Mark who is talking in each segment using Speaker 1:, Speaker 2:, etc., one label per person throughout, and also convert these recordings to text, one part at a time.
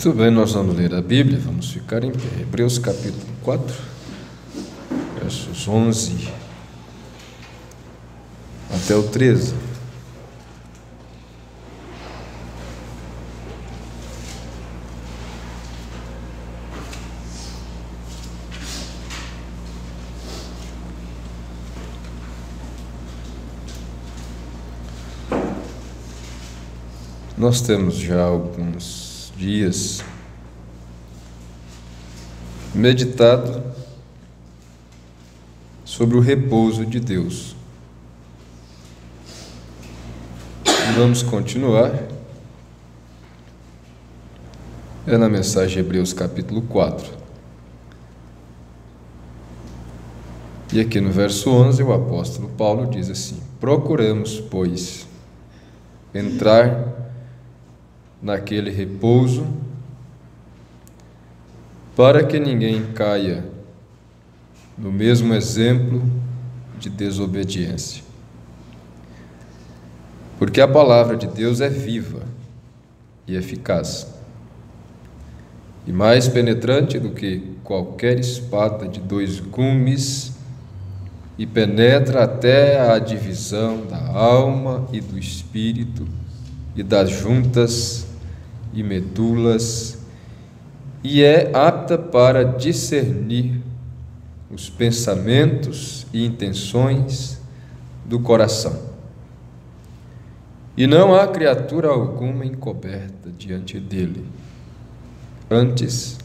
Speaker 1: Muito bem, nós vamos ler a Bíblia, vamos ficar em pé. Hebreus capítulo 4, versos 11 até o 13. Nós temos já alguns dias meditado sobre o repouso de Deus. E vamos continuar. É na mensagem de Hebreus capítulo 4. E aqui no verso 11 o apóstolo Paulo diz assim: procuramos, pois, entrar naquele repouso, para que ninguém caia no mesmo exemplo de desobediência. Porque a palavra de Deus é viva e eficaz, e mais penetrante do que qualquer espada de dois gumes, e penetra até a divisão da alma e do espírito, e das juntas e medulas, e é apta para discernir os pensamentos e intenções do coração. E não há criatura alguma encoberta diante dele. Antes,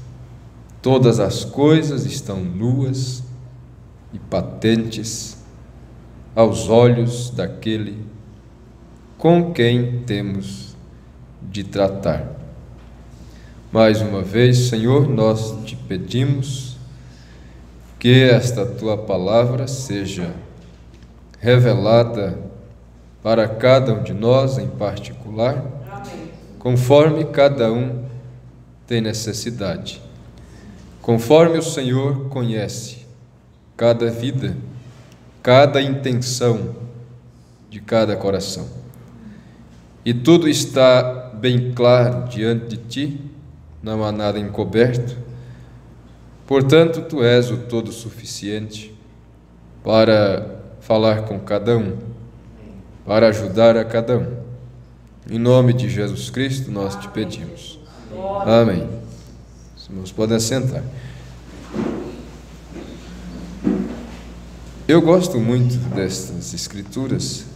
Speaker 1: todas as coisas estão nuas e patentes aos olhos daquele com quem temos de tratar. Mais uma vez, Senhor, nós te pedimos que esta tua palavra seja revelada para cada um de nós em particular, conforme cada um tem necessidade, conforme o Senhor conhece cada vida, cada intenção de cada coração. E tudo está bem claro diante de ti, não há nada encoberto. Portanto, tu és o todo-suficiente para falar com cada um, para ajudar a cada um. Em nome de Jesus Cristo, nós te pedimos. Amém. Os irmãos podem assentar. Eu gosto muito destas escrituras.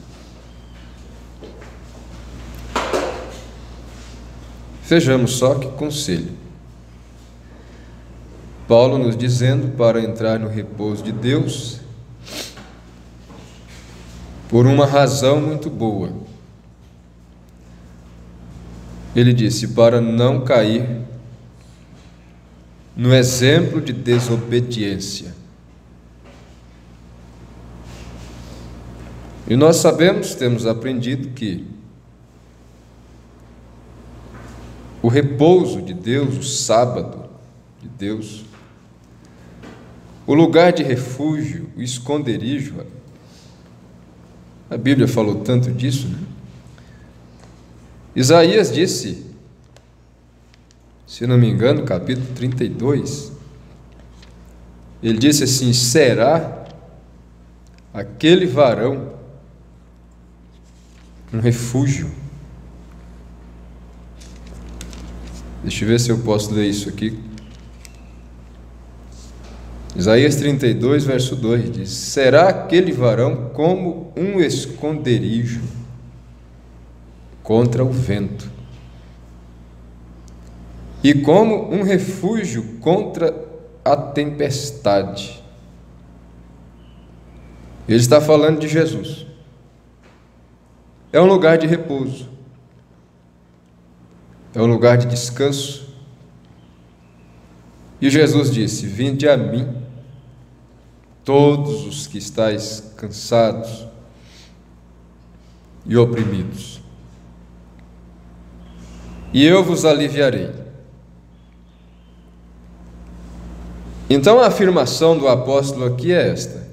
Speaker 1: Vejamos só que conselho. Paulo nos dizendo para entrar no repouso de Deus por uma razão muito boa. Ele disse: para não cair no exemplo de desobediência. E nós sabemos, temos aprendido que o repouso de Deus, o sábado de Deus, o lugar de refúgio, o esconderijo, a Bíblia falou tanto disso, né? Isaías disse, se não me engano, capítulo 32, ele disse assim: será aquele varão um refúgio. Deixa eu ver se eu posso ler isso aqui. Isaías 32, verso 2 diz: será aquele varão como um esconderijo contra o vento, e como um refúgio contra a tempestade. Ele está falando de Jesus. É um lugar de repouso, é um lugar de descanso. E Jesus disse: vinde a mim, todos os que estáis cansados e oprimidos, e eu vos aliviarei. Então a afirmação do apóstolo aqui é esta: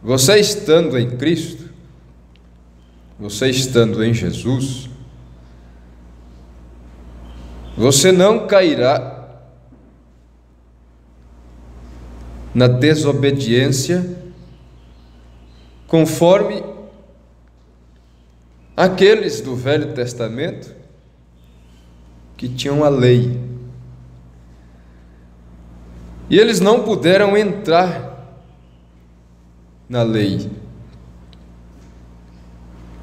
Speaker 1: você estando em Cristo, você estando em Jesus, Você não cairá na desobediência conforme aqueles do Velho Testamento que tinham a lei. E eles não puderam entrar na lei.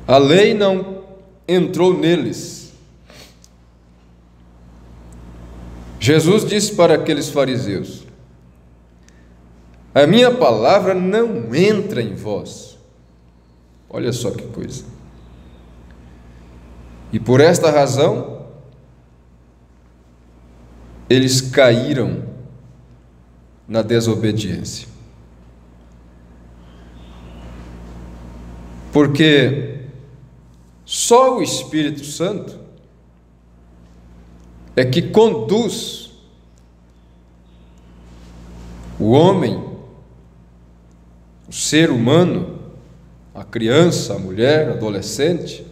Speaker 1: A lei não entrou neles. Jesus disse para aqueles fariseus: a minha palavra não entra em vós. Olha só que coisa. E por esta razão, eles caíram na desobediência. Porque só o Espírito Santo é que conduz o homem, o ser humano, a criança, a mulher, adolescente,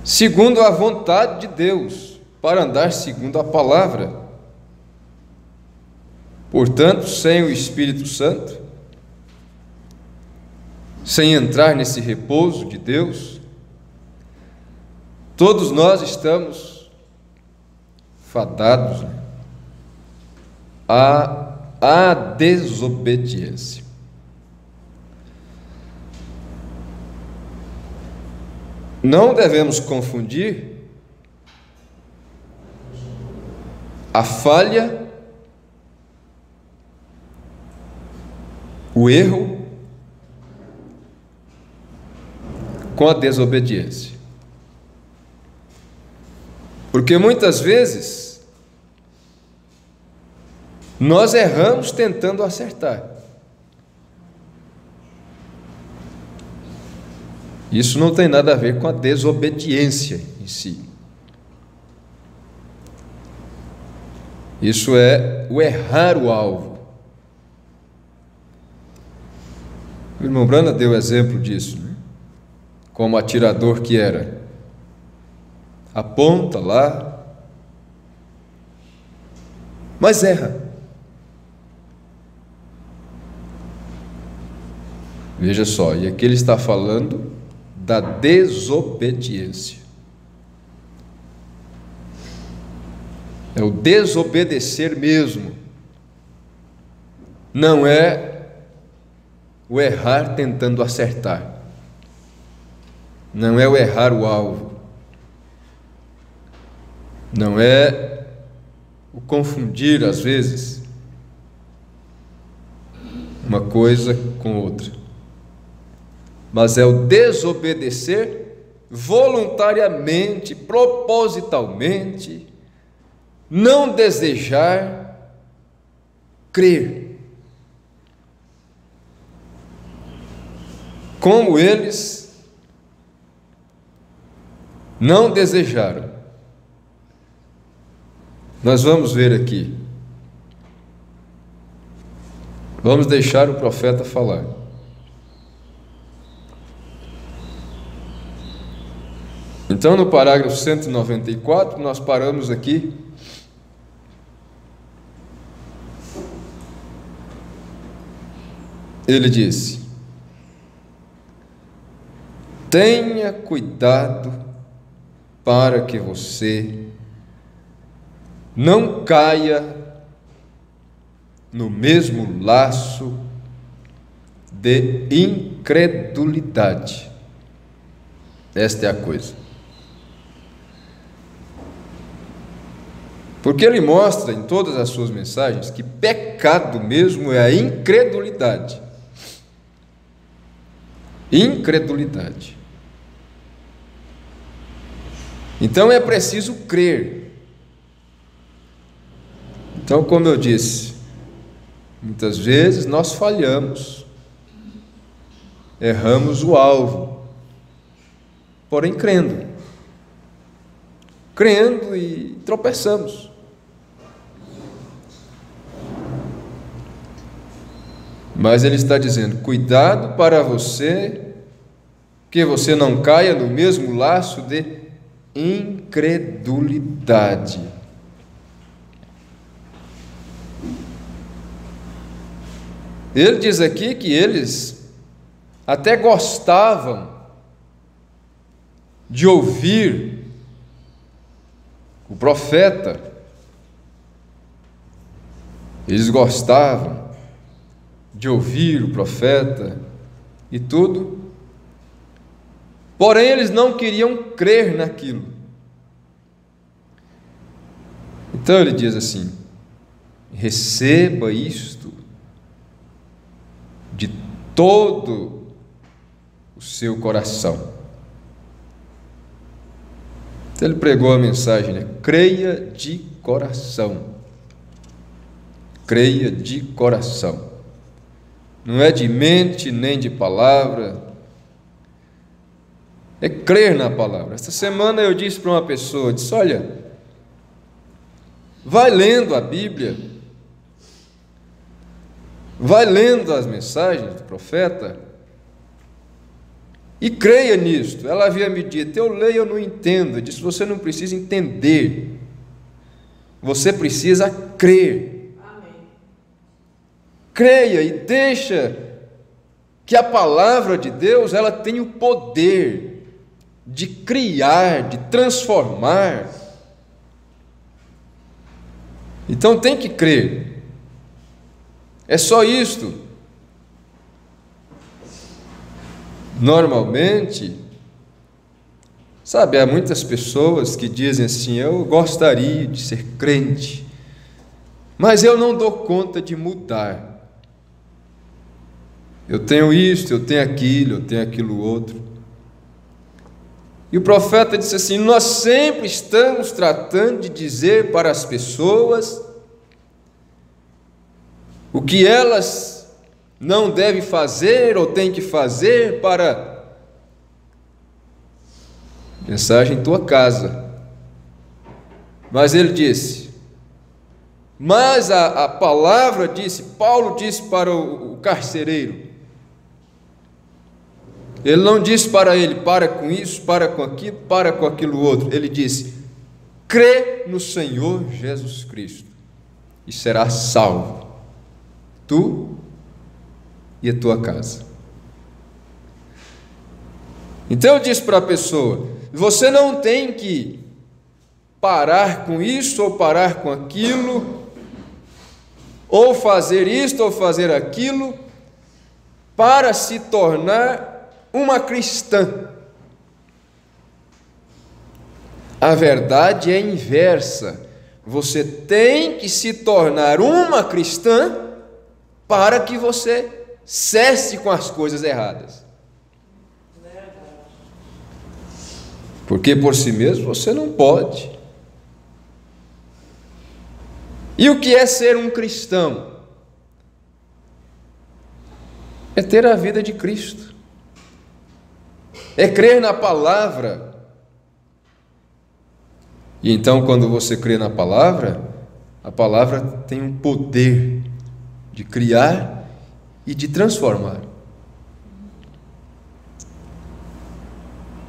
Speaker 1: segundo a vontade de Deus, para andar segundo a palavra. Portanto, sem o Espírito Santo, sem entrar nesse repouso de Deus, todos nós estamos fadados à desobediência. Não devemos confundir a falha, o erro, com a desobediência. Porque muitas vezes nós erramos tentando acertar. Isso não tem nada a ver com a desobediência em si. Isso é o errar o alvo. O irmão Brana deu exemplo disso, né? Como atirador que era. Aponta lá, mas erra. Veja só, e aqui ele está falando da desobediência. É o desobedecer mesmo. Não é o errar tentando acertar. Não é o errar o alvo. Não é o confundir, às vezes, uma coisa com outra. Mas é o desobedecer voluntariamente, propositalmente, não desejar crer. Como eles não desejaram. Nós vamos ver aqui. Vamos deixar o profeta falar. Então, no parágrafo 194, nós paramos aqui. Ele disse: tenha cuidado para que você não caia no mesmo laço de incredulidade. Esta é a coisa. Porque ele mostra em todas as suas mensagens que pecado mesmo é a incredulidade. Incredulidade. Então é preciso crer. Então, como eu disse, muitas vezes nós falhamos, erramos o alvo, porém crendo e tropeçamos. Mas ele está dizendo: cuidado para você, que você não caia no mesmo laço de incredulidade. Ele diz aqui que eles até gostavam de ouvir o profeta, eles gostavam de ouvir o profeta e tudo, porém eles não queriam crer naquilo. Então ele diz assim: receba isto de todo o seu coração. Então ele pregou a mensagem, né? Creia de coração. Creia de coração. Não é de mente nem de palavra. É crer na palavra. Esta semana eu disse para uma pessoa, disse: olha, vai lendo a Bíblia, vai lendo as mensagens do profeta e creia nisto. Ela havia me dito: eu leio, eu não entendo. Eu disse: você não precisa entender, você precisa crer. Amém. Creia e deixa que a palavra de Deus, ela tem o poder de criar, de transformar. Então tem que crer. É só isto. Normalmente, sabe, há muitas pessoas que dizem assim: eu gostaria de ser crente, mas eu não dou conta de mudar. Eu tenho isto, eu tenho aquilo outro. E o profeta disse assim: nós sempre estamos tratando de dizer para as pessoas o que elas não devem fazer ou têm que fazer para mensagem em tua casa. Mas ele disse, mas a palavra disse, Paulo disse para o carcereiro, ele não disse para ele: para com isso, para com aquilo, para com aquilo outro. Ele disse: crê no Senhor Jesus Cristo e serás salvo, tu e a tua casa. Então eu disse para a pessoa: você não tem que parar com isso ou parar com aquilo, ou fazer isto ou fazer aquilo, para se tornar uma cristã. A verdade é inversa. Você tem que se tornar uma cristã para que você cesse com as coisas erradas. Porque por si mesmo você não pode. E o que é ser um cristão? É ter a vida de Cristo. É crer na palavra. E então, quando você crê na palavra, a palavra tem um poder de criar e de transformar.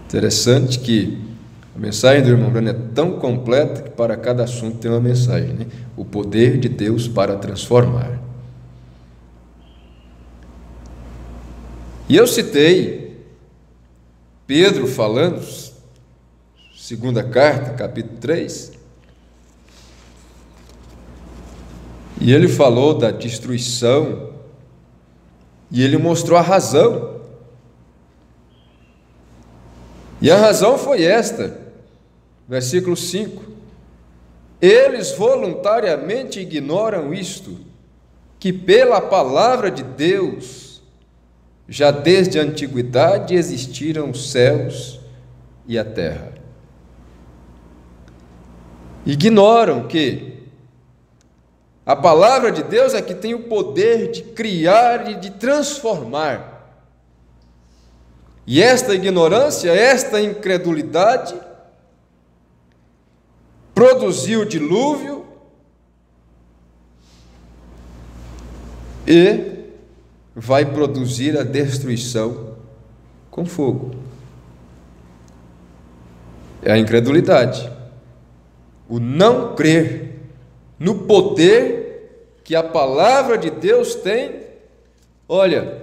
Speaker 1: Interessante que a mensagem do irmão Breno é tão completa que para cada assunto tem uma mensagem, né? O poder de Deus para transformar. E eu citei Pedro falando, segunda carta, capítulo 3, e ele falou da destruição, e ele mostrou a razão. E a razão foi esta, versículo 5: eles voluntariamente ignoram isto, que pela palavra de Deus, já desde a antiguidade existiram os céus e a terra. Ignoram que a palavra de Deus é que tem o poder de criar e de transformar. E esta ignorância, esta incredulidade, produziu o dilúvio e vai produzir a destruição com fogo. É a incredulidade, o não crer no poder que a palavra de Deus tem. Olha,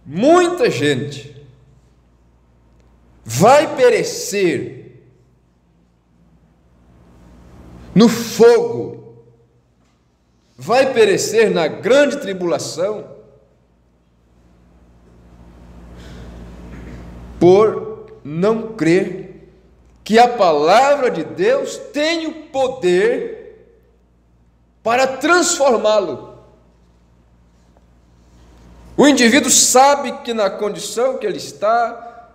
Speaker 1: muita gente vai perecer no fogo, vai perecer na grande tribulação, por não crer que a palavra de Deus tem o poder para transformá-lo. O indivíduo sabe que na condição que ele está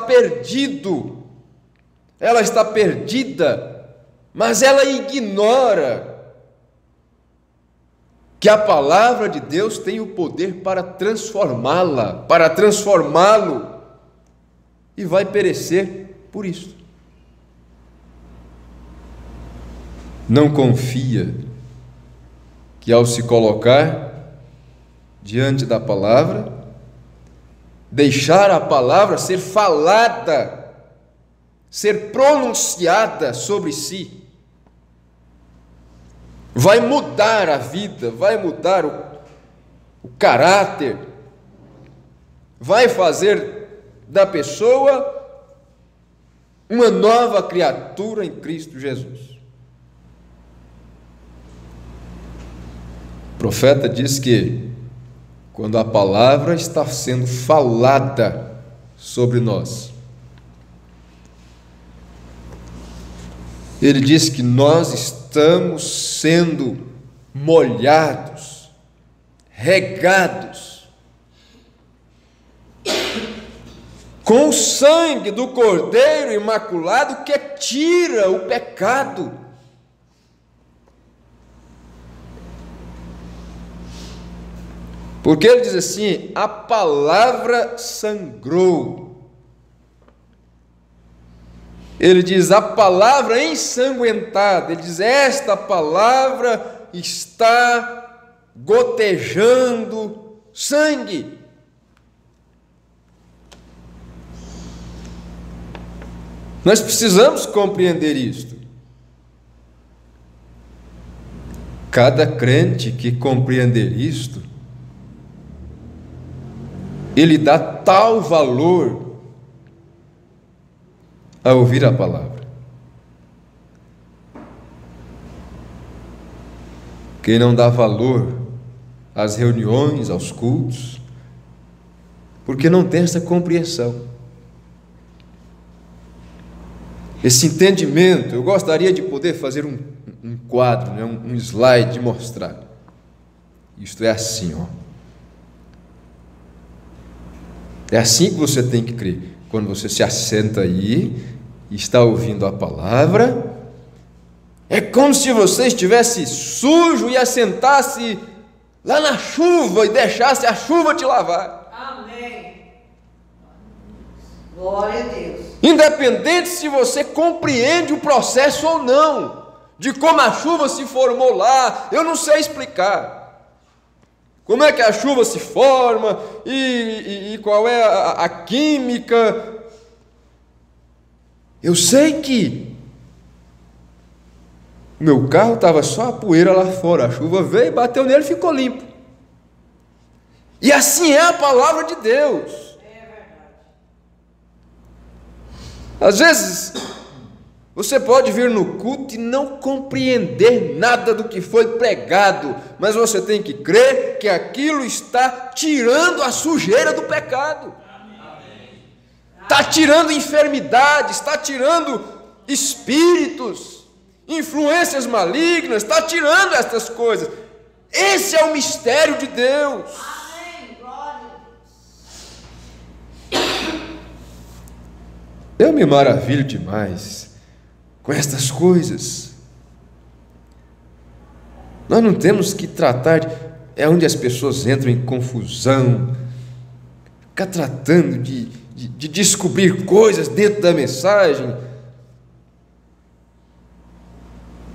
Speaker 1: perdido, ela está perdida, mas ela ignora que a palavra de Deus tem o poder para transformá-la, para transformá-lo, e vai perecer por isso. Não confia que ao se colocar diante da palavra, deixar a palavra ser falada, ser pronunciada sobre si, vai mudar a vida, vai mudar o caráter, vai fazer da pessoa uma nova criatura em Cristo Jesus. O profeta diz que quando a palavra está sendo falada sobre nós, ele diz que nós estamos sendo molhados, regados com o sangue do Cordeiro Imaculado que tira o pecado. Porque ele diz assim: a palavra sangrou. Ele diz: a palavra ensanguentada. Ele diz: esta palavra está gotejando sangue. Nós precisamos compreender isto. Cada crente que compreender isto, ele dá tal valor a ouvir a palavra. Quem não dá valor às reuniões, aos cultos, porque não tem essa compreensão, esse entendimento. Eu gostaria de poder fazer um quadro, né, um slide de mostrar. Isto é assim, ó. É assim que você tem que crer. Quando você se assenta aí e está ouvindo a palavra, é como se você estivesse sujo e assentasse lá na chuva e deixasse a chuva te lavar.
Speaker 2: Amém. Glória a Deus.
Speaker 1: Independente se você compreende o processo ou não, de como a chuva se formou lá, eu não sei explicar. Como é que a chuva se forma e qual é a química. Eu sei que o meu carro estava só a poeira lá fora, a chuva veio, bateu nele e ficou limpo. E assim é a palavra de Deus. Às vezes, você pode vir no culto e não compreender nada do que foi pregado, mas você tem que crer que aquilo está tirando a sujeira do pecado, está tirando enfermidades, está tirando espíritos, influências malignas, está tirando essas coisas. Esse é o mistério de Deus. Eu me maravilho demais com estas coisas. Nós não temos que tratar é onde as pessoas entram em confusão, ficar tratando de descobrir coisas dentro da mensagem,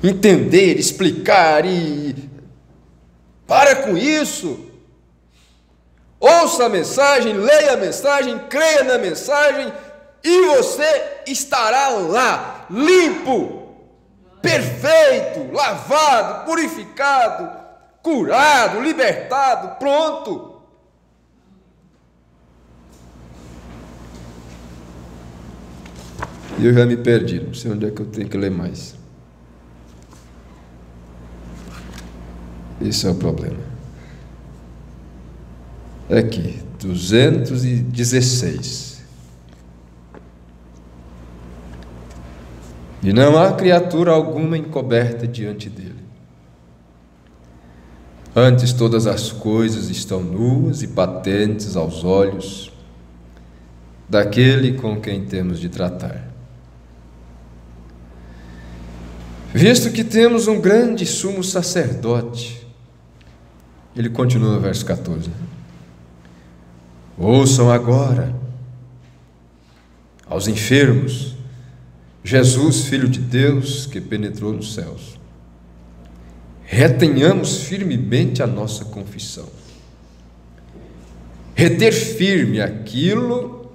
Speaker 1: entender, explicar e para com isso. Ouça a mensagem, leia a mensagem, creia na mensagem e você estará lá, limpo, perfeito, lavado, purificado, curado, libertado, pronto. E eu já me perdi, não sei onde é que eu tenho que ler mais. Esse é o problema. Aqui, 216. E não há criatura alguma encoberta diante dele. Antes todas as coisas estão nuas e patentes aos olhos daquele com quem temos de tratar. Visto que temos um grande sumo sacerdote, ele continua no verso 14. Ouçam agora aos enfermos, Jesus, Filho de Deus, que penetrou nos céus. Retenhamos firmemente a nossa confissão. Reter firme aquilo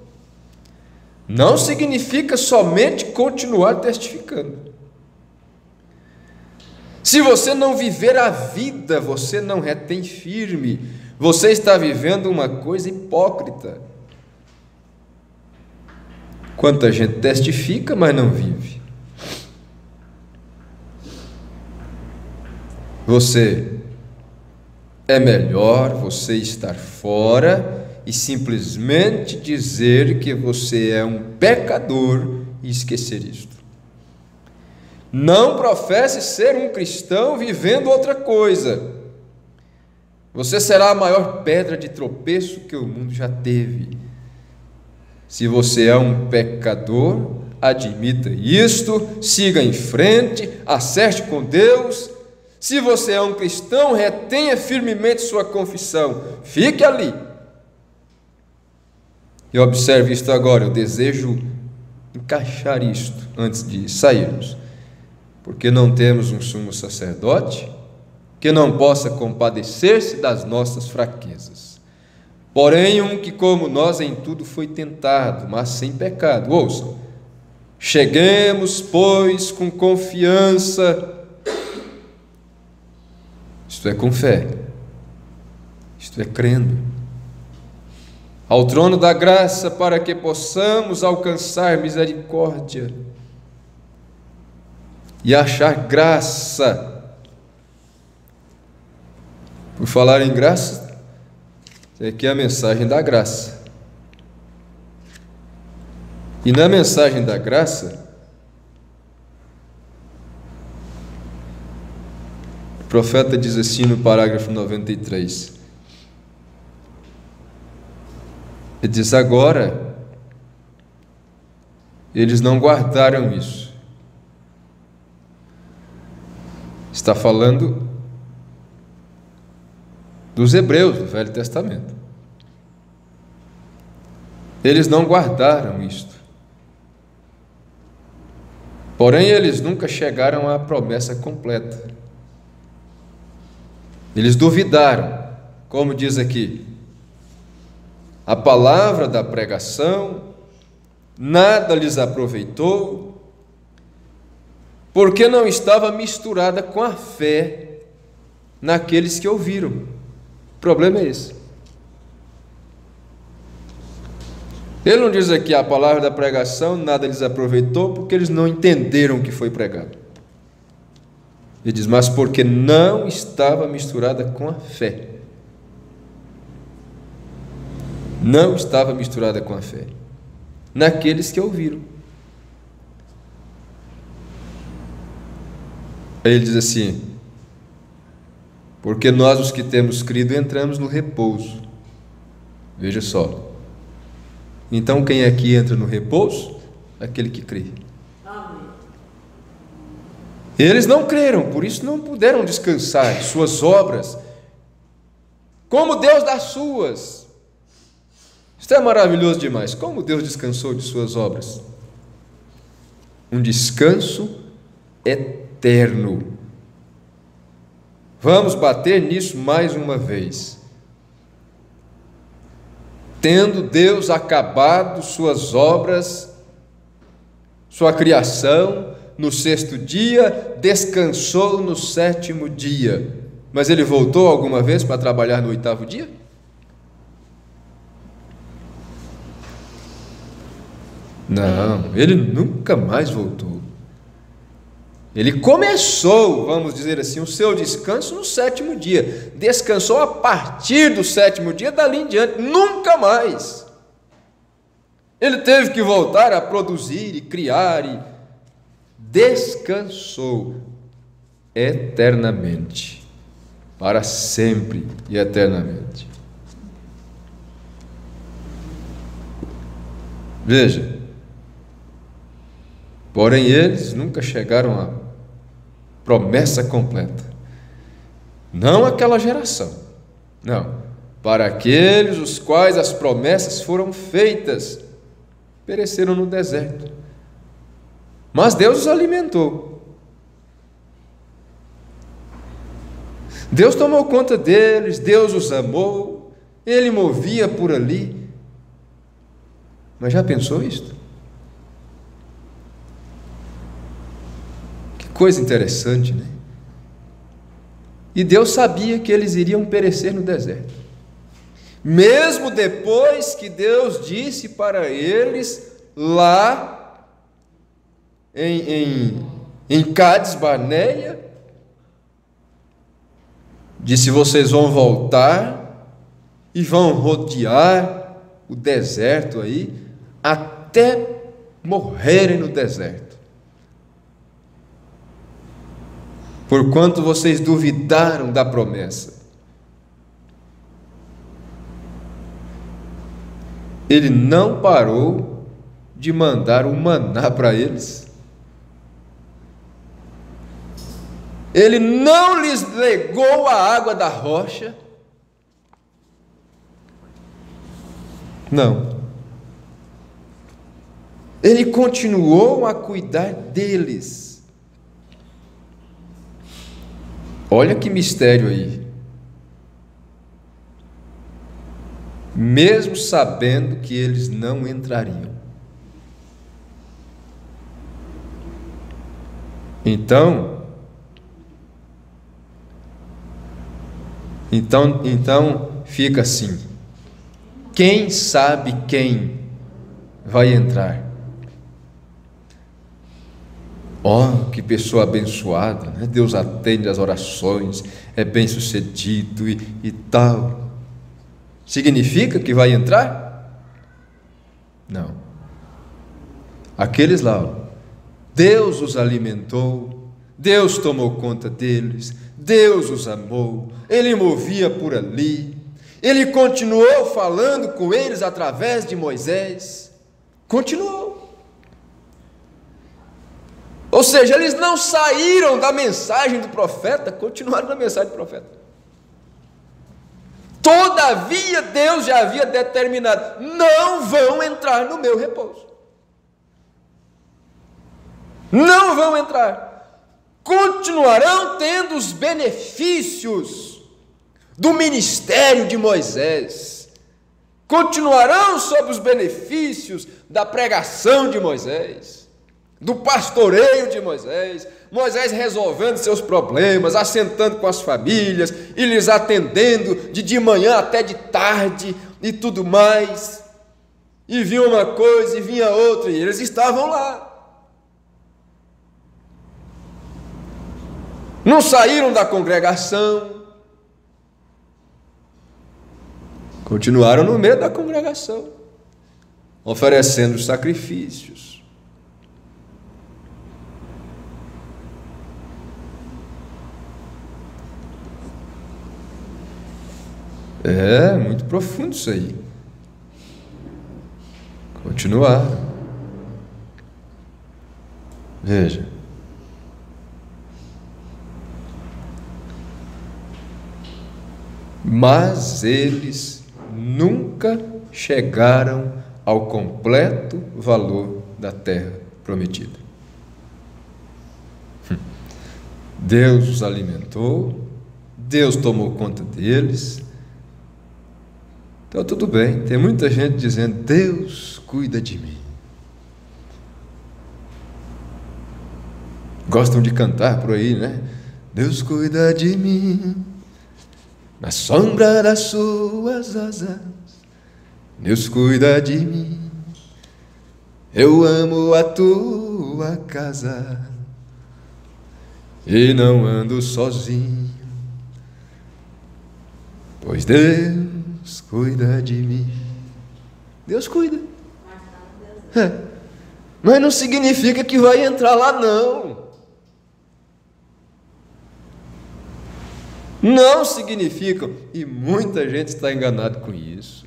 Speaker 1: não significa somente continuar testificando. Se você não viver a vida, você não retém firme, você está vivendo uma coisa hipócrita. Quanta gente testifica, mas não vive. É melhor você estar fora e simplesmente dizer que você é um pecador e esquecer isto. Não professe ser um cristão vivendo outra coisa. Você será a maior pedra de tropeço que o mundo já teve. Se você é um pecador, admita isto, siga em frente, acerte com Deus. Se você é um cristão, retenha firmemente sua confissão, fique ali. E observe isto agora, eu desejo encaixar isto antes de sairmos, porque não temos um sumo sacerdote que não possa compadecer-se das nossas fraquezas, porém um que como nós em tudo foi tentado, mas sem pecado. Ouçam, cheguemos pois com confiança, isto é com fé, isto é crendo, ao trono da graça, para que possamos alcançar misericórdia e achar graça. Por falar em graça, aqui é a mensagem da graça. E na mensagem da graça, o profeta diz assim no parágrafo 93, ele diz: agora eles não guardaram isso. Está falando dos hebreus do Velho Testamento. Eles não guardaram isto. Porém, eles nunca chegaram à promessa completa. Eles duvidaram, como diz aqui, a palavra da pregação nada lhes aproveitou, porque não estava misturada com a fé naqueles que ouviram. O problema é esse. Ele não diz aqui a palavra da pregação nada lhes aproveitou, porque eles não entenderam o que foi pregado. Ele diz, mas porque não estava misturada com a fé. Não estava misturada com a fé naqueles que ouviram. Aí ele diz assim: porque nós, os que temos crido, entramos no repouso. Veja só. Então, quem aqui entra no repouso? Aquele que crê. Amém. Eles não creram, por isso não puderam descansar de suas obras, como Deus das suas. Isto é maravilhoso demais. Como Deus descansou de suas obras? Um descanso eterno. Vamos bater nisso mais uma vez. Tendo Deus acabado suas obras sua criação, no sexto dia, descansou no sétimo dia. Mas ele voltou alguma vez para trabalhar no oitavo dia? Não, ele nunca mais voltou. Ele começou, vamos dizer assim, o seu descanso no sétimo dia. Descansou a partir do sétimo dia, dali em diante, nunca mais. Ele teve que voltar a produzir e criar e descansou eternamente, para sempre e eternamente. Veja, porém eles nunca chegaram à promessa completa. Não aquela geração, não. Para aqueles os quais as promessas foram feitas, pereceram no deserto. Mas Deus os alimentou. Deus tomou conta deles, Deus os amou, Ele movia por ali. Mas já pensou isto? Que coisa interessante, né? E Deus sabia que eles iriam perecer no deserto. Mesmo depois que Deus disse para eles lá em Cádiz Barneia, disse: vocês vão voltar e vão rodear o deserto aí até morrerem no deserto, porquanto vocês duvidaram da promessa. Ele não parou de mandar o maná para eles. Ele não lhes legou a água da rocha. Não. Ele continuou a cuidar deles. Olha que mistério aí. Mesmo sabendo que eles não entrariam. Então fica assim: quem sabe quem vai entrar? Oh, que pessoa abençoada, né? Deus atende as orações, é bem sucedido e tal. Significa que vai entrar? Não. Aqueles lá, Deus os alimentou, Deus tomou conta deles, Deus os amou, Ele movia por ali, Ele continuou falando com eles através de Moisés, continuou. Ou seja, eles não saíram da mensagem do profeta, continuaram na mensagem do profeta. Todavia Deus já havia determinado: não vão entrar no meu repouso. Não vão entrar. Continuarão tendo os benefícios do ministério de Moisés. Continuarão sob os benefícios da pregação de Moisés, do pastoreio de Moisés, Moisés resolvendo seus problemas, assentando com as famílias e lhes atendendo de manhã até de tarde e tudo mais. E vinha uma coisa e vinha outra, e eles estavam lá. Não saíram da congregação, continuaram no meio da congregação, oferecendo sacrifícios. É muito profundo isso aí. Continuar. Veja. Mas eles nunca chegaram ao completo valor da terra prometida. Deus os alimentou, Deus tomou conta deles. Então tudo bem, tem muita gente dizendo: Deus cuida de mim. gostam de cantar por aí, né? Deus cuida de mim, na sombra das suas asas, Deus cuida de mim, eu amo a tua casa, e não ando sozinho, pois Deus cuida de mim. Deus cuida. Mas não significa que vai entrar lá, não. Não significa, e muita gente está enganada com isso.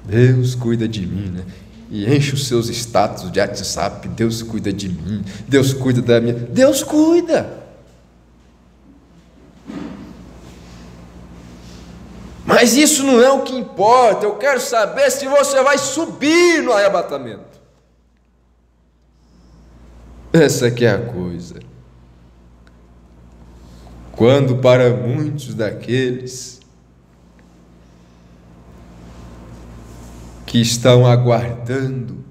Speaker 1: Deus cuida de mim, né? E enche os seus status de WhatsApp, Deus cuida de mim, Deus cuida da minha... Deus cuida! Mas isso não é o que importa, eu quero saber se você vai subir no arrebatamento. Essa que é a coisa. Quando para muitos daqueles que estão aguardando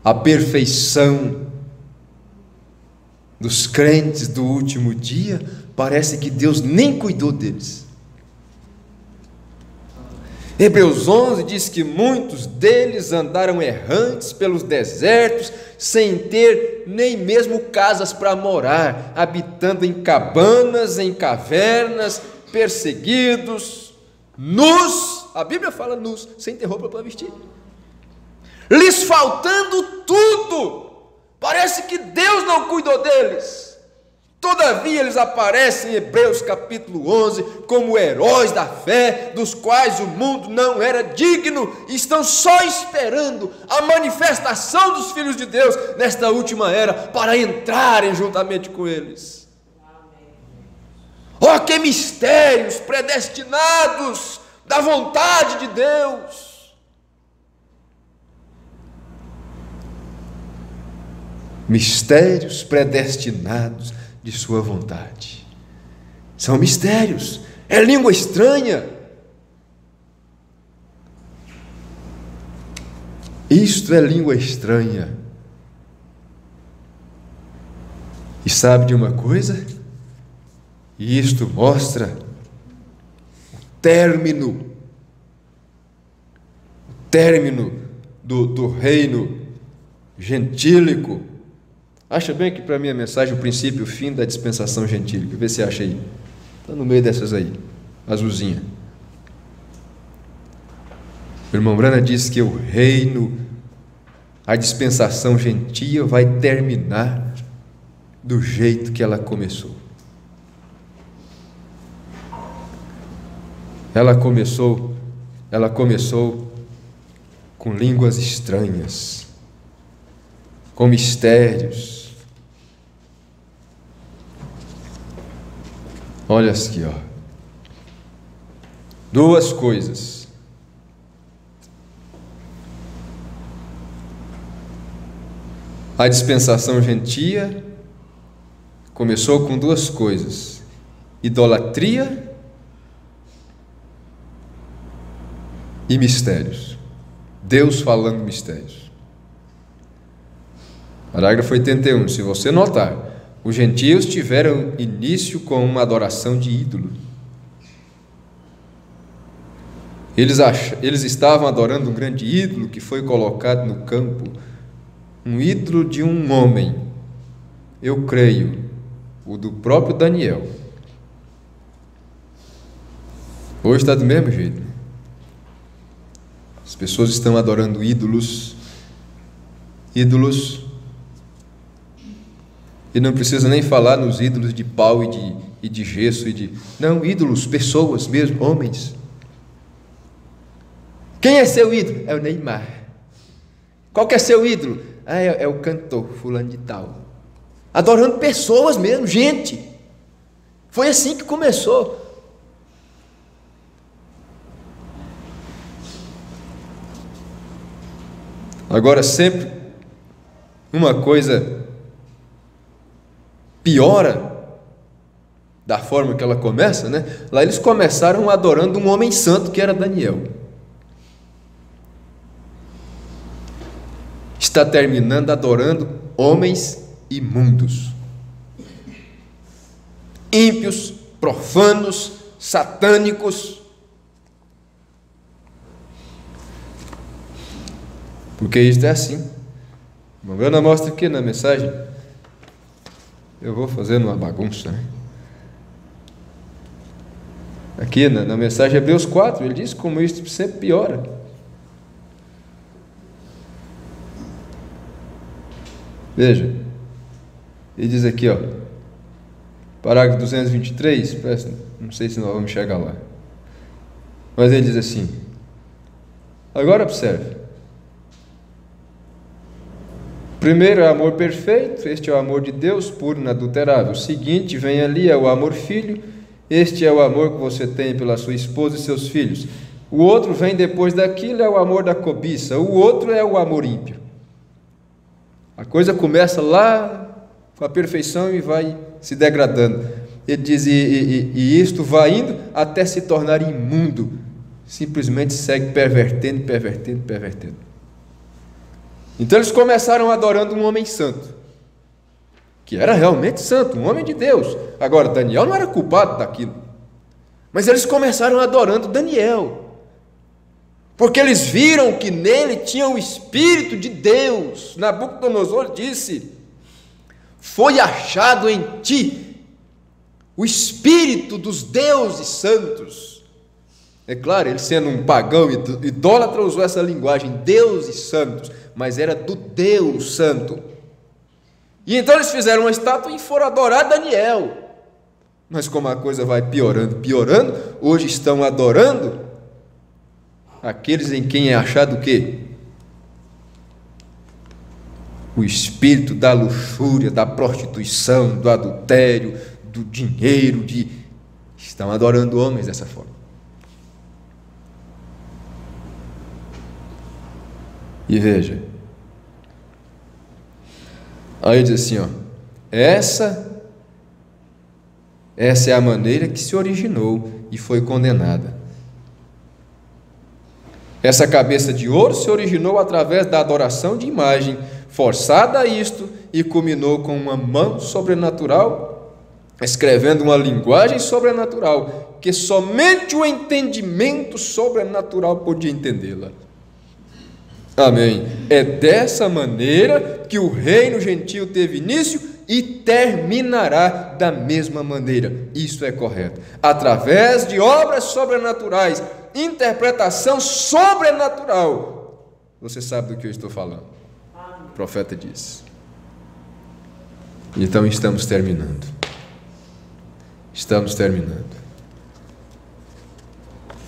Speaker 1: a perfeição dos crentes do último dia, parece que Deus nem cuidou deles. Hebreus 11 diz que muitos deles andaram errantes pelos desertos, sem ter nem mesmo casas para morar, habitando em cabanas, em cavernas, perseguidos, nus, a Bíblia fala nus, sem ter roupa para vestir, lhes faltando tudo. Parece que Deus não cuidou deles. Todavia eles aparecem em Hebreus capítulo 11 como heróis da fé, dos quais o mundo não era digno, e estão só esperando a manifestação dos filhos de Deus nesta última era, para entrarem juntamente com eles. Oh, que mistérios predestinados da vontade de Deus! Mistérios predestinados de sua vontade. São mistérios, é língua estranha. Isto é língua estranha. E sabe de uma coisa? Isto mostra o término do reino gentílico. Acha bem que para mim a mensagem, o princípio e o fim da dispensação gentílica. Vê se acha aí. Está no meio dessas aí, azulzinha. O irmão Brana diz que o reino, a dispensação gentia vai terminar do jeito que ela começou. Ela começou com línguas estranhas, com mistérios. Olha aqui, ó. Duas coisas. A dispensação gentia começou com duas coisas: idolatria e mistérios. Deus falando mistérios. Parágrafo 81. Se você notar, os gentios tiveram início com uma adoração de ídolo. Eles estavam adorando um grande ídolo que foi colocado no campo, um ídolo de um homem, eu creio, o do próprio Daniel. Hoje está do mesmo jeito. As pessoas estão adorando ídolos, e não precisa nem falar nos ídolos de pau e de gesso, não, ídolos, pessoas mesmo, homens. Quem é seu ídolo? É o Neymar. Qual que é seu ídolo? É o cantor fulano de tal. Adorando pessoas mesmo, gente. Foi assim que começou. Agora, sempre uma coisa piora da forma que ela começa, né? Lá eles começaram adorando um homem santo que era Daniel. Está terminando adorando homens imundos, ímpios, profanos, satânicos. Porque isso é assim. A Ana mostra aqui na mensagem. Eu vou fazendo uma bagunça, né? Aqui na mensagem Hebreus 4, ele diz como isso sempre piora. Veja, ele diz aqui, ó, parágrafo 223, não sei se nós vamos chegar lá, mas ele diz assim, agora observe, primeiro é o amor perfeito, este é o amor de Deus, puro e inadulterável. O seguinte, vem ali, é o amor filho, este é o amor que você tem pela sua esposa e seus filhos. O outro vem depois daquilo, é o amor da cobiça, o outro é o amor ímpio. A coisa começa lá com a perfeição e vai se degradando. Ele diz, e isto vai indo até se tornar imundo. Simplesmente segue pervertendo. Então eles começaram adorando um homem santo, que era realmente santo, um homem de Deus. Agora, Daniel não era culpado daquilo, mas eles começaram adorando Daniel, porque eles viram que nele tinha o Espírito de Deus. Nabucodonosor disse, foi achado em ti o Espírito dos deuses santos. É claro, ele sendo um pagão idólatra usou essa linguagem, deuses santos, mas era do Deus santo. E então eles fizeram uma estátua e foram adorar Daniel. Mas como a coisa vai piorando, hoje estão adorando aqueles em quem é achado o quê? O espírito da luxúria, da prostituição, do adultério, do dinheiro, estão adorando homens dessa forma. E veja, aí diz assim, ó, essa é a maneira que se originou e foi condenada. Essa cabeça de ouro se originou através da adoração de imagem, forçada a isto, e culminou com uma mão sobrenatural, escrevendo uma linguagem sobrenatural, que somente o entendimento sobrenatural podia entendê-la. Amém. É dessa maneira que o reino gentil teve início e terminará da mesma maneira. Isso é correto. Através de obras sobrenaturais, interpretação sobrenatural. Você sabe do que eu estou falando. O profeta disse. Então estamos terminando.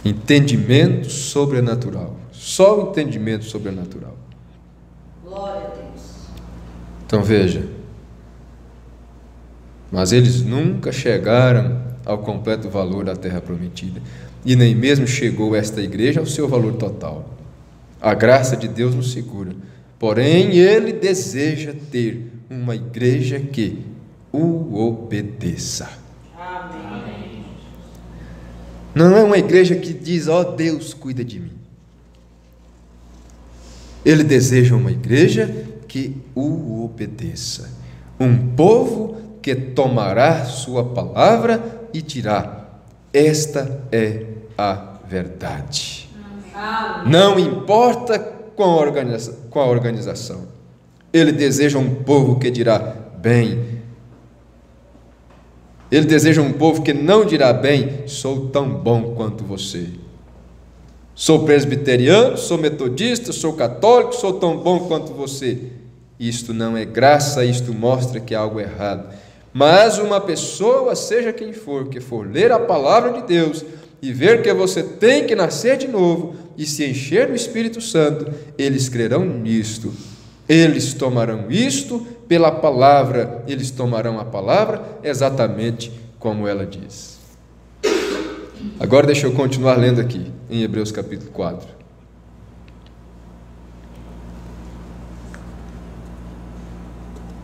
Speaker 1: Entendimento sobrenatural. Só o entendimento sobrenatural.
Speaker 2: Glória a Deus.
Speaker 1: Então veja, mas eles nunca chegaram ao completo valor da terra prometida, e nem mesmo chegou esta igreja ao seu valor total. A graça de Deus nos segura, porém ele deseja ter uma igreja que o obedeça.
Speaker 2: Amém.
Speaker 1: Não é uma igreja que diz, ó Deus, cuida de mim. Ele deseja uma igreja que o obedeça, um povo que tomará sua palavra e dirá, esta é a verdade.
Speaker 2: Amém.
Speaker 1: Não importa com a organização, ele deseja um povo que dirá, bem. Ele deseja um povo que não dirá, bem, sou tão bom quanto você. Sou presbiteriano, sou metodista, sou católico, sou tão bom quanto você. Isto não é graça, isto mostra que há algo errado. Mas uma pessoa, seja quem for, que for ler a palavra de Deus e ver que você tem que nascer de novo e se encher do Espírito Santo, eles crerão nisto. Eles tomarão isto pela palavra, eles tomarão a palavra exatamente como ela diz. Agora deixa eu continuar lendo aqui, em Hebreus capítulo 4.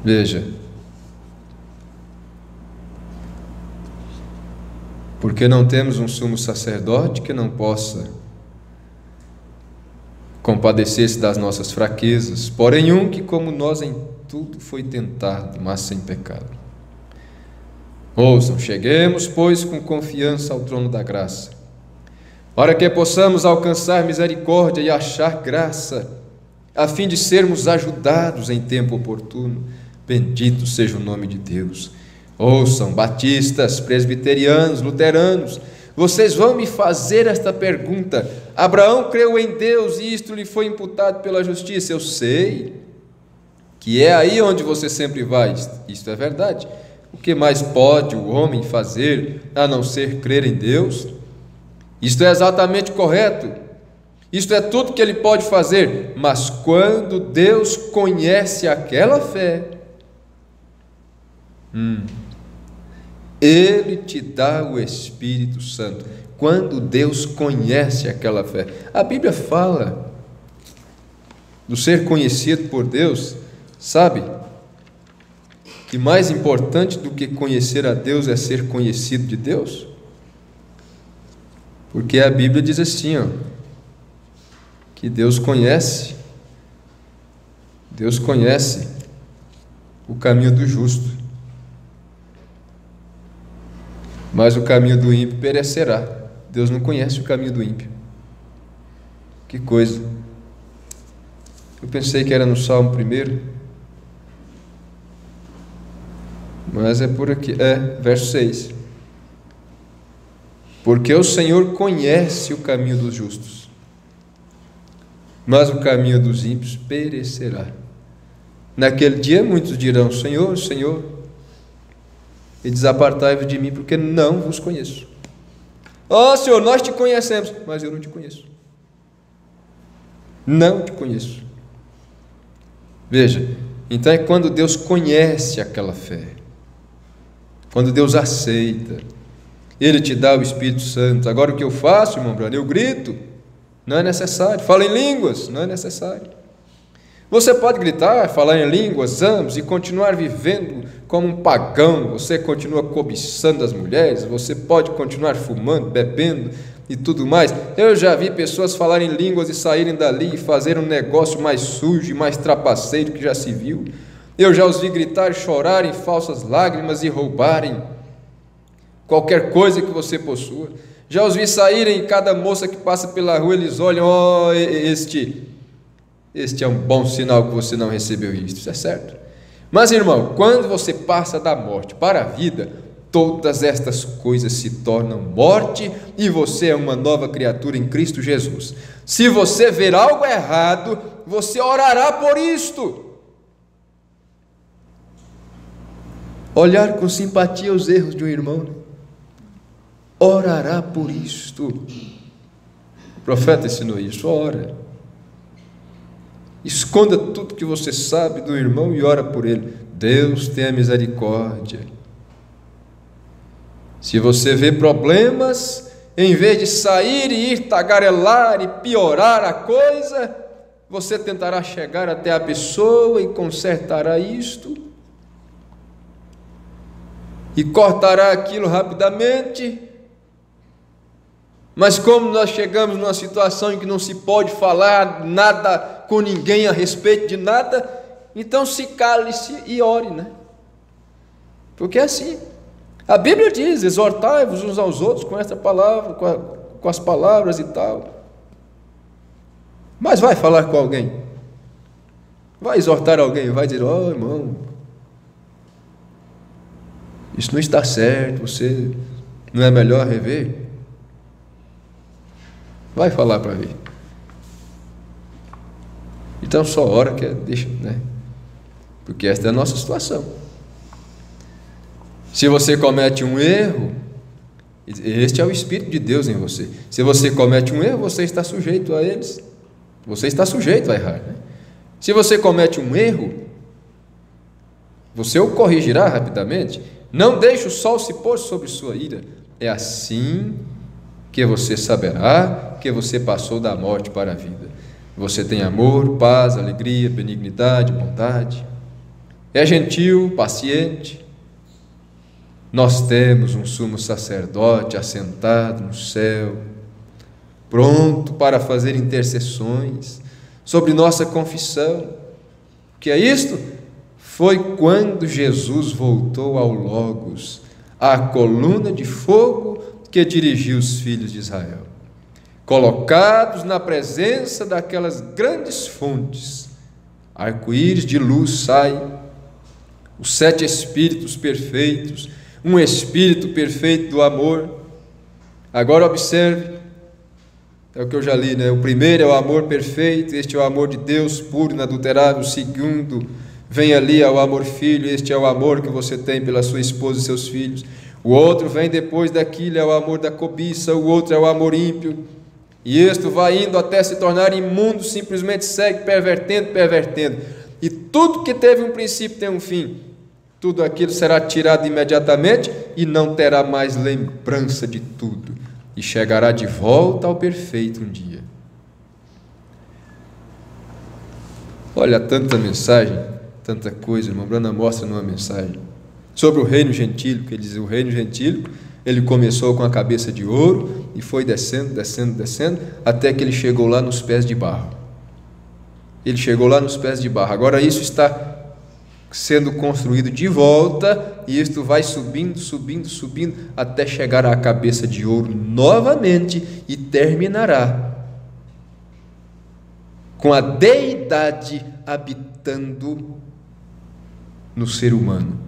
Speaker 1: Veja. Porque não temos um sumo sacerdote que não possa compadecer-se das nossas fraquezas, porém um que, como nós em tudo foi tentado, mas sem pecado. Ouçam, cheguemos, pois, com confiança ao trono da graça, para que possamos alcançar misericórdia e achar graça, a fim de sermos ajudados em tempo oportuno. Bendito seja o nome de Deus. Ouçam, batistas, presbiterianos, luteranos, vocês vão me fazer esta pergunta: Abraão creu em Deus e isto lhe foi imputado pela justiça. Eu sei que é aí onde você sempre vai. Isto é verdade. O que mais pode o homem fazer a não ser crer em Deus? Isto é exatamente correto. Isto é tudo que ele pode fazer. Mas quando Deus conhece aquela fé, Ele te dá o Espírito Santo. Quando Deus conhece aquela fé. A Bíblia fala do ser conhecido por Deus, sabe? Que mais importante do que conhecer a Deus é ser conhecido de Deus. Porque a Bíblia diz assim, que Deus conhece o caminho do justo, mas o caminho do ímpio perecerá. Deus não conhece o caminho do ímpio. Que coisa! Eu pensei que era no Salmo 1, mas é por aqui, verso 6. Porque o Senhor conhece o caminho dos justos, mas o caminho dos ímpios perecerá. Naquele dia muitos dirão: Senhor, Senhor, e desapartai-vos de mim, porque não vos conheço. Ó Senhor, nós te conhecemos, mas eu não te conheço. Não te conheço. Veja, então é quando Deus conhece aquela fé, quando Deus aceita, Ele te dá o Espírito Santo. Agora o que eu faço, irmão Bruno? Eu grito? Não é necessário. Falo em línguas? Não é necessário. Você pode gritar, falar em línguas, ambos, e continuar vivendo como um pagão. Você continua cobiçando as mulheres, você pode continuar fumando, bebendo e tudo mais. Eu já vi pessoas falarem em línguas e saírem dali e fazerem um negócio mais sujo e mais trapaceiro que já se viu. Eu já os vi gritar e chorarem falsas lágrimas e roubarem qualquer coisa que você possua. Já os vi saírem e cada moça que passa pela rua eles olham: este é um bom sinal que você não recebeu isto. Isso é certo. Mas, irmão, quando você passa da morte para a vida, todas estas coisas se tornam morte e você é uma nova criatura em Cristo Jesus. Se você ver algo errado, você orará por isto. Olhar com simpatia os erros de um irmão, orará por isto. O profeta ensinou isso. Ora, esconda tudo que você sabe do irmão e ora por ele. Deus tenha misericórdia. Se você vê problemas, em vez de sair e ir tagarelar e piorar a coisa, você tentará chegar até a pessoa e consertará isto e cortará aquilo rapidamente. Mas como nós chegamos numa situação em que não se pode falar nada com ninguém a respeito de nada, então se cale-se e ore, né? Porque é assim. A Bíblia diz: exortai-vos uns aos outros com esta palavra, com as palavras e tal. Mas vai falar com alguém, vai exortar alguém, vai dizer: irmão, isso não está certo, você não é melhor rever? Vai falar para ver. Então só ora que deixa, né? Porque esta é a nossa situação. Se você comete um erro, este é o Espírito de Deus em você. Se você comete um erro, você está sujeito a eles. Você está sujeito a errar, né? Se você comete um erro, você o corrigirá rapidamente. Não deixe o sol se pôr sobre sua ira. É assim que você saberá que você passou da morte para a vida. Você tem amor, paz, alegria, benignidade, bondade. É gentil, paciente. Nós temos um sumo sacerdote assentado no céu, pronto para fazer intercessões sobre nossa confissão. O que é isto? foi quando Jesus voltou ao Logos, a coluna de fogo que dirigiu os filhos de Israel. Colocados na presença daquelas grandes fontes, arco-íris de luz sai, os 7 espíritos perfeitos, um espírito perfeito do amor. Agora observe, é o que eu já li, né? O primeiro é o amor perfeito, este é o amor de Deus puro e inadulterável. O segundo vem ali ao amor filho, este é o amor que você tem pela sua esposa e seus filhos. O outro vem depois daquilo, é o amor da cobiça. O outro é o amor ímpio, e este vai indo até se tornar imundo, simplesmente segue pervertendo, e tudo que teve um princípio tem um fim. Tudo aquilo será tirado imediatamente e não terá mais lembrança de tudo, e chegará de volta ao perfeito um dia. Olha, tanta mensagem, tanta coisa. Irmão Branham mostra numa mensagem sobre o reino gentílico. Ele diz: o reino gentílico, ele começou com a cabeça de ouro e foi descendo, até que ele chegou lá nos pés de barro. Ele chegou lá nos pés de barro. Agora isso está sendo construído de volta, e isto vai subindo, até chegar à cabeça de ouro novamente, e terminará com a deidade habitando no ser humano,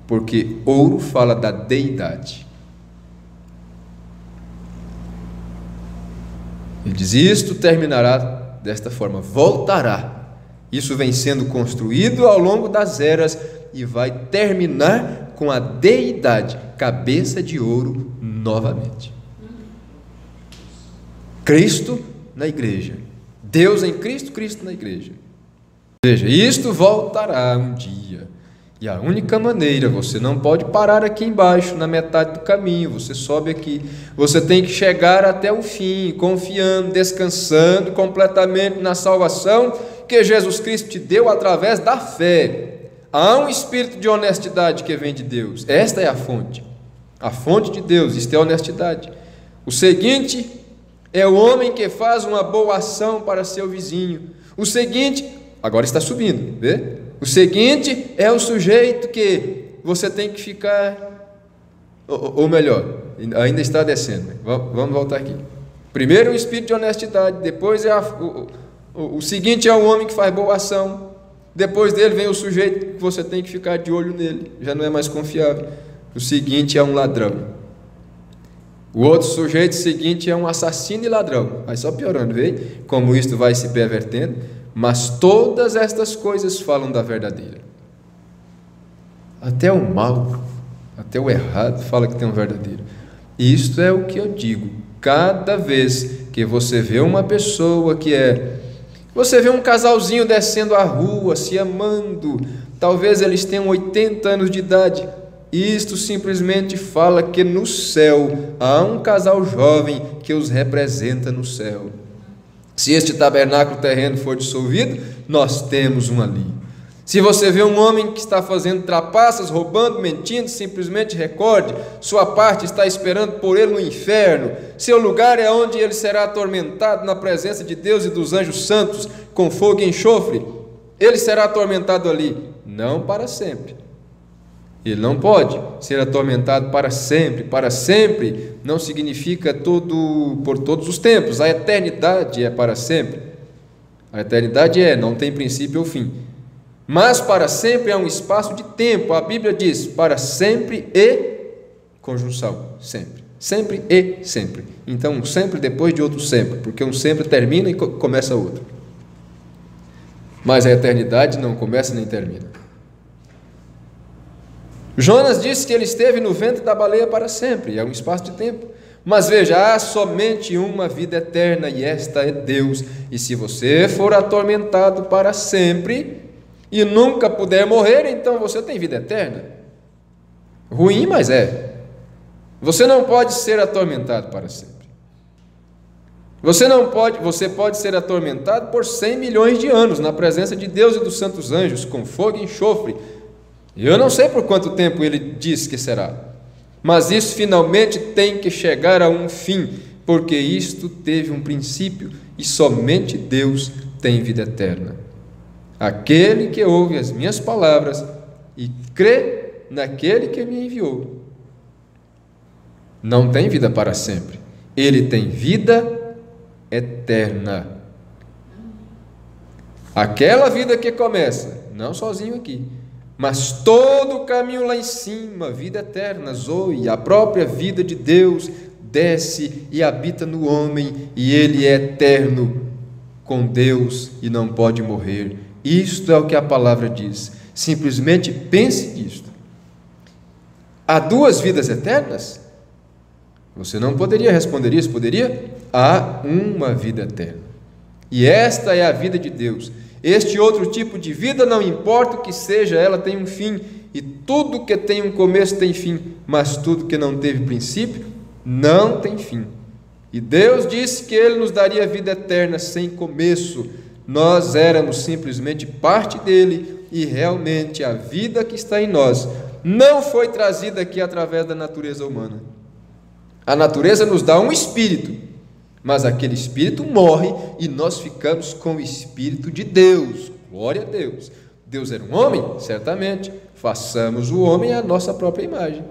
Speaker 1: porque ouro fala da deidade. Ele diz: isto terminará desta forma, voltará. Isso vem sendo construído ao longo das eras e vai terminar com a deidade, cabeça de ouro, novamente. Cristo na igreja, Deus em Cristo, Cristo na igreja. Veja, isto voltará um dia. E a única maneira, você não pode parar aqui embaixo, na metade do caminho, você sobe aqui, você tem que chegar até o fim, confiando, descansando completamente na salvação que Jesus Cristo te deu através da fé. Há um espírito de honestidade que vem de Deus, esta é a fonte de Deus, isto é honestidade. O seguinte é o homem que faz uma boa ação para seu vizinho. O seguinte, agora está subindo, vê? O seguinte é o sujeito que você tem que ficar, ou melhor, ainda está descendo. Vamos voltar aqui. Primeiro o espírito de honestidade, depois o seguinte é o homem que faz boa ação, depois dele vem o sujeito que você tem que ficar de olho nele, já não é mais confiável. O seguinte é um ladrão. O outro sujeito seguinte é um assassino e ladrão. Vai só piorando, vê? Como isto vai se pervertendo. Mas todas estas coisas falam da verdadeira. Até o mal, até o errado fala que tem um verdadeiro. Isto é o que eu digo. Cada vez que você vê uma pessoa você vê um casalzinho descendo a rua, se amando, talvez eles tenham 80 anos de idade, isto simplesmente fala que no céu há um casal jovem que os representa no céu. Se este tabernáculo terreno for dissolvido, nós temos um ali. Se você vê um homem que está fazendo trapaças, roubando, mentindo, simplesmente recorde, sua parte está esperando por ele no inferno. Seu lugar é onde ele será atormentado na presença de Deus e dos anjos santos, com fogo e enxofre. Ele será atormentado ali, não para sempre. Ele não pode ser atormentado para sempre. Para sempre não significa por todos os tempos. A eternidade é para sempre. A eternidade não tem princípio ou fim. Mas para sempre é um espaço de tempo. A Bíblia diz para sempre e conjunção, sempre. Sempre e sempre. Então um sempre depois de outro sempre, porque um sempre termina e começa outro. Mas a eternidade não começa nem termina. Jonas disse que ele esteve no ventre da baleia para sempre, é um espaço de tempo. Mas veja, há somente uma vida eterna, e esta é Deus. E se você for atormentado para sempre e nunca puder morrer, então você tem vida eterna. Ruim, mas é. Você não pode ser atormentado para sempre. Você pode ser atormentado por 100 milhões de anos na presença de Deus e dos santos anjos, com fogo e enxofre. Eu não sei por quanto tempo ele diz que será, mas isso finalmente tem que chegar a um fim, porque isto teve um princípio e somente Deus tem vida eterna. Aquele que ouve as minhas palavras e crê naquele que me enviou, não tem vida para sempre, ele tem vida eterna. Aquela vida que começa, não sozinho aqui, mas todo o caminho lá em cima, vida eterna, Zoe, a própria vida de Deus, desce e habita no homem, e ele é eterno com Deus e não pode morrer. Isto é o que a palavra diz. Simplesmente pense nisto. Há duas vidas eternas? Você não poderia responder isso, poderia? Há uma vida eterna. E esta é a vida de Deus. Este outro tipo de vida, não importa o que seja, ela tem um fim. E tudo que tem um começo tem fim. Mas tudo que não teve princípio, não tem fim. E Deus disse que Ele nos daria vida eterna sem começo. Nós éramos simplesmente parte dele. E realmente a vida que está em nós não foi trazida aqui através da natureza humana. A natureza nos dá um espírito, mas aquele espírito morre e nós ficamos com o Espírito de Deus. Glória a Deus. Deus era um homem? Certamente. Façamos o homem à nossa própria imagem.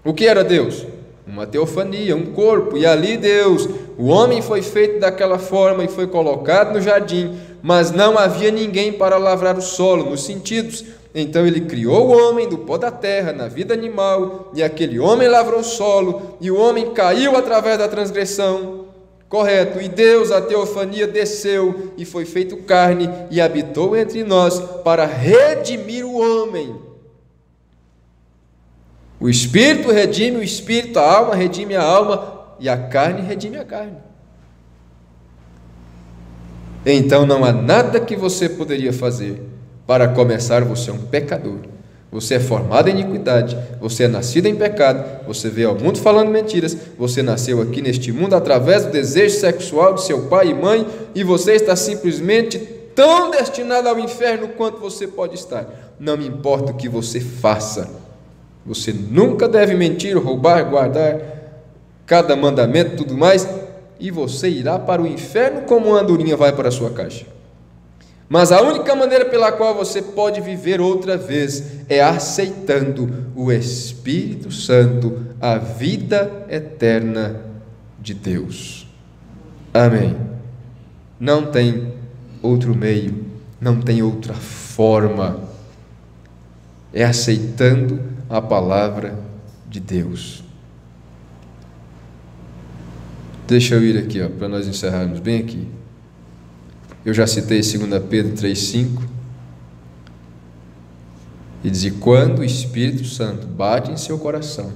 Speaker 1: O que era Deus? Uma teofania, um corpo. E ali Deus, o homem foi feito daquela forma e foi colocado no jardim, mas não havia ninguém para lavrar o solo, nos sentidos. Então ele criou o homem do pó da terra, na vida animal, e aquele homem lavrou o solo, e o homem caiu através da transgressão. Correto, e Deus, a teofania, desceu e foi feito carne e habitou entre nós para redimir o homem. O Espírito redime o Espírito, a alma redime a alma e a carne redime a carne. Então não há nada que você poderia fazer. Para começar, você é um pecador. Você é formado em iniquidade, você é nascido em pecado, você veio ao mundo falando mentiras, você nasceu aqui neste mundo através do desejo sexual de seu pai e mãe, e você está simplesmente tão destinado ao inferno quanto você pode estar. Não me importa o que você faça, você nunca deve mentir, roubar, guardar cada mandamento e tudo mais, e você irá para o inferno como uma andorinha vai para a sua caixa. Mas a única maneira pela qual você pode viver outra vez é aceitando o Espírito Santo, a vida eterna de Deus. Amém. Não tem outro meio, não tem outra forma. É aceitando a palavra de Deus. Deixa eu ir aqui, para nós encerrarmos bem aqui. Eu já citei 2 Pedro 3,5, e diz: quando o Espírito Santo bate em seu coração,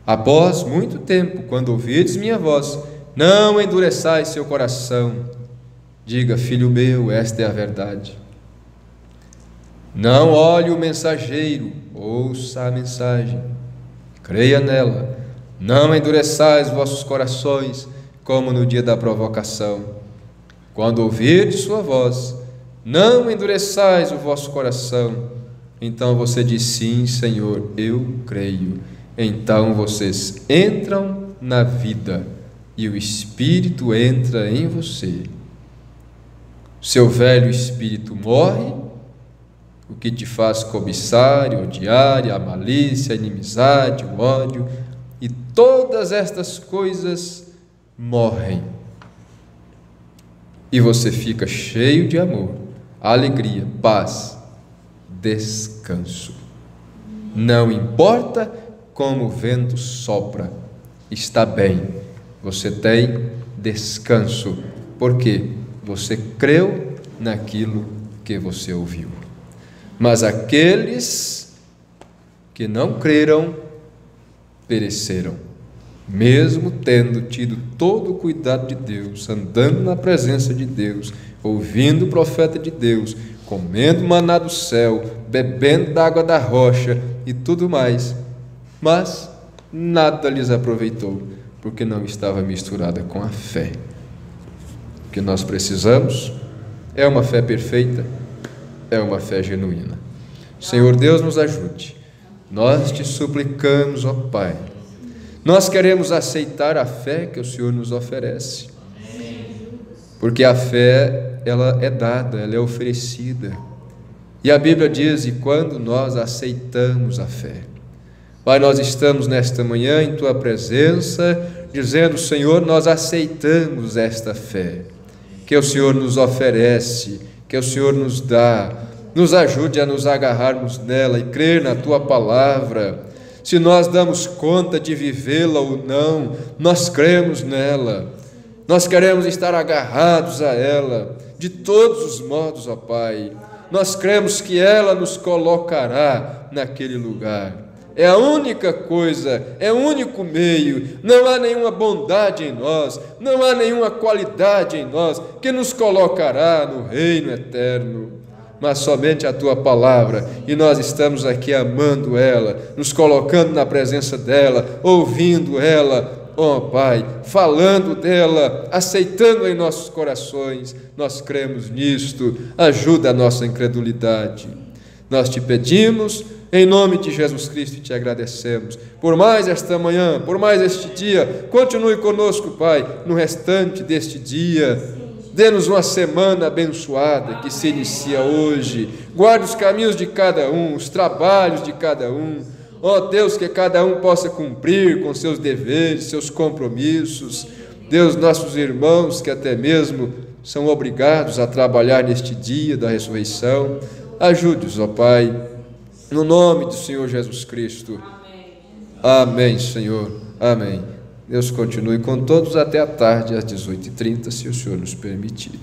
Speaker 1: após muito tempo, quando ouvirdes minha voz, não endureçais seu coração. Diga: filho meu, esta é a verdade. Não olhe o mensageiro, ouça a mensagem, creia nela. Não endureçais vossos corações, como no dia da provocação. Quando ouvirdes sua voz, não endureçais o vosso coração. Então você diz: sim, Senhor, eu creio. Então vocês entram na vida e o Espírito entra em você. Seu velho espírito morre, o que te faz cobiçar e odiar, e a malícia, a inimizade, o ódio, e todas estas coisas morrem. E você fica cheio de amor, alegria, paz, descanso. Não importa como o vento sopra, está bem, você tem descanso, porque você creu naquilo que você ouviu. Mas aqueles que não creram pereceram, mesmo tendo tido todo o cuidado de Deus, andando na presença de Deus, ouvindo o profeta de Deus, comendo maná do céu, bebendo da água da rocha e tudo mais, mas nada lhes aproveitou, porque não estava misturada com a fé. O que nós precisamos é uma fé perfeita, é uma fé genuína. Senhor Deus, nos ajude. Nós te suplicamos, ó Pai. Nós queremos aceitar a fé que o Senhor nos oferece. Porque a fé, ela é dada, ela é oferecida. E a Bíblia diz: e quando nós aceitamos a fé. Pai, nós estamos nesta manhã em Tua presença, dizendo: Senhor, nós aceitamos esta fé, que o Senhor nos oferece, que o Senhor nos dá. Nos ajude a nos agarrarmos nela e crer na Tua palavra. Se nós damos conta de vivê-la ou não, nós cremos nela. Nós queremos estar agarrados a ela, de todos os modos, ó Pai. Nós cremos que ela nos colocará naquele lugar. É a única coisa, é o único meio. Não há nenhuma bondade em nós, não há nenhuma qualidade em nós que nos colocará no reino eterno, mas somente a Tua palavra. E nós estamos aqui amando ela, nos colocando na presença dela, ouvindo ela, ó Pai, falando dela, aceitando em nossos corações. Nós cremos nisto. Ajuda a nossa incredulidade. Nós te pedimos, em nome de Jesus Cristo, e te agradecemos por mais esta manhã, por mais este dia. Continue conosco, Pai, no restante deste dia. Dê-nos uma semana abençoada que se inicia hoje. Guarde os caminhos de cada um, os trabalhos de cada um. Ó Deus, que cada um possa cumprir com seus deveres, seus compromissos. Deus, nossos irmãos que até mesmo são obrigados a trabalhar neste dia da ressurreição, ajude-os, ó Pai, no nome do Senhor Jesus Cristo. Amém, Senhor. Amém. Deus continue com todos até a tarde, às 18h30, se o Senhor nos permitir.